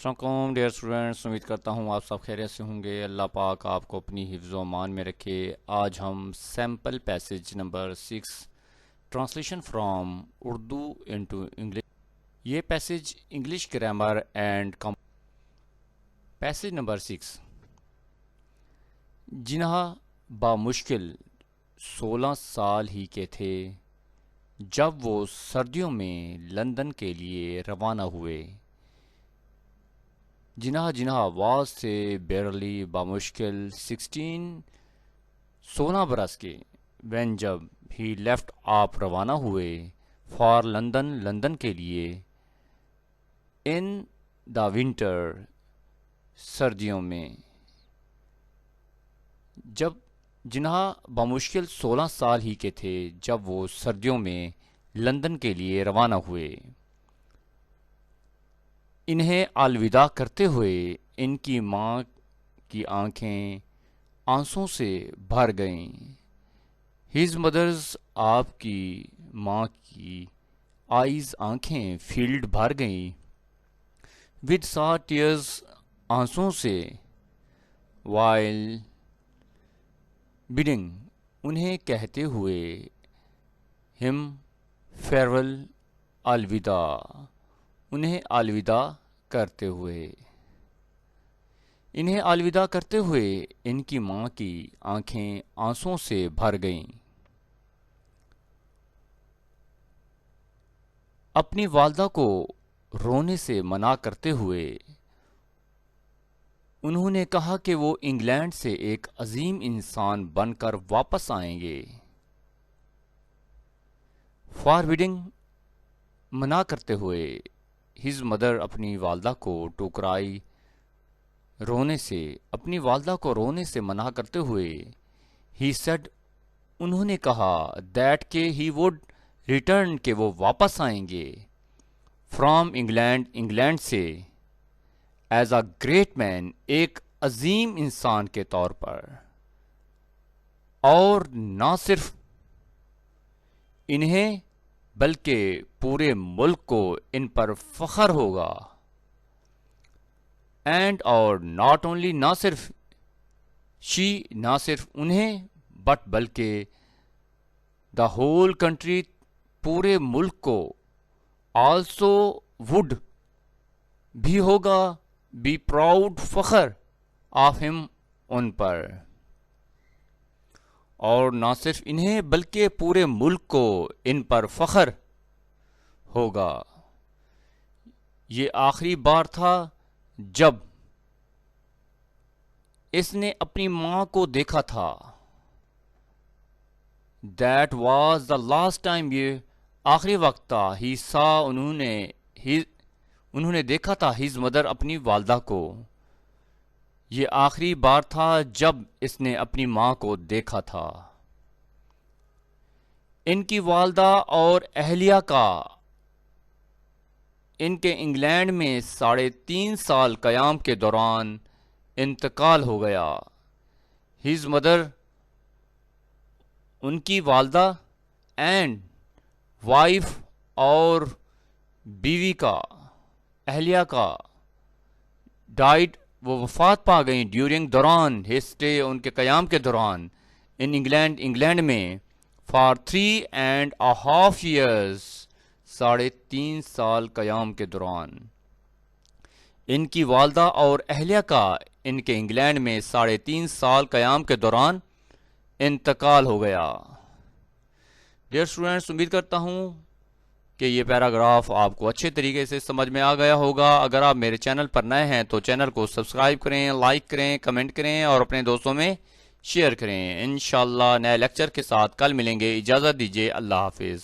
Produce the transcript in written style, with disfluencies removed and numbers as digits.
السلام علیکم dear students, امید کرتا ہوں آپ سب خیریت سے ہوں گے۔ اللہ پاک آپ کو اپنی حفظ و امان میں رکھے۔ آج ہم sample passage number 6 translation from Urdu into English, یہ passage English grammar and passage number 6 جنہا بامشکل 16 سال ہی کے تھے جب وہ سردیوں میں لندن کے لیے روانہ ہوئے۔ جنہا واز سے بیرلی بامشکل 16 برس کے وین جب ہی لیفٹ آپ روانہ ہوئے فار لندن کے لیے ان دا ونٹر سردیوں میں۔ جنہا بامشکل 16 سال ہی کے تھے جب وہ سردیوں میں لندن کے لیے روانہ ہوئے۔ انہیں الوداع کرتے ہوئے ان کی ماں کی آنکھیں آنسوں سے بھر گئیں۔ ہز مدرز، آپ کی ماں کی آئیز آنکھیں فیلڈ بھر گئیں۔ ود سا ٹیئرز، آنسوں سے، وائل بیڈنگ، انہیں کہتے ہوئے، ہم فیئرول، الوداع، انہیں الوداع کرتے ہوئے۔ انہیں الوداع کرتے ہوئے ان کی ماں کی آنکھیں آنسوں سے بھر گئیں۔ اپنی والدہ کو رونے سے منع کرتے ہوئے انہوں نے کہا کہ وہ انگلینڈ سے ایک عظیم انسان بن کر واپس آئیں گے۔ فاربیڈنگ، منع کرتے ہوئے، ہز مدر، اپنی والدہ کو ٹوکرائی، اپنی والدہ کو رونے سے منع کرتے ہوئے، ہی سیڈ، انہوں نے کہا، دیٹ کہ ہی وڈ ریٹرن، کہ وہ واپس آئیں گے، فرام انگلینڈ سے، ایز اے گریٹ مین، ایک عظیم انسان کے طور پر، اور نہ صرف انہیں بلکہ پورے ملک کو ان پر فخر ہوگا۔ اینڈ، اور ناٹ اونلی، نہ صرف نہ صرف انہیں، بٹ بلکہ دا ہول کنٹری، پورے ملک کو، آلسو وڈ، بھی ہوگا، بی پراؤڈ، فخر، آف ہم، ان پر، اور نہ صرف انہیں بلکہ پورے ملک کو ان پر فخر ہوگا۔ یہ آخری بار تھا جب اس نے اپنی ماں کو دیکھا تھا۔ That was the last time, یہ آخری وقت تھا۔ ہی سا، انہوں نے دیکھا تھا، ہز مدر، اپنی والدہ کو۔ یہ آخری بار تھا جب اس نے اپنی ماں کو دیکھا تھا۔ ان کی والدہ اور اہلیہ کا ان کے انگلینڈ میں 3.5 سال قیام کے دوران انتقال ہو گیا۔ ہز مدر، ان کی والدہ، اینڈ وائف، اور بیوی کا، اہلیہ کا، ڈائڈ، وہ وفات پا گئیں، ڈیورنگ، دوران، ہز اسٹے، ان کے قیام کے دوران، ان انگلینڈ میں، فار 3.5 years، 3.5 سال قیام کے دوران، ان کی والدہ اور اہلیہ کا ان کے انگلینڈ میں 3.5 سال قیام کے دوران انتقال ہو گیا۔ ڈیئر اسٹوڈنٹس، امید کرتا ہوں کہ یہ پیراگراف آپ کو اچھے طریقے سے سمجھ میں آ گیا ہوگا۔ اگر آپ میرے چینل پر نئے ہیں تو چینل کو سبسکرائب کریں، لائک کریں، کمنٹ کریں، اور اپنے دوستوں میں شیئر کریں۔ انشاءاللہ نئے لیکچر کے ساتھ کل ملیں گے۔ اجازت دیجیے، اللہ حافظ۔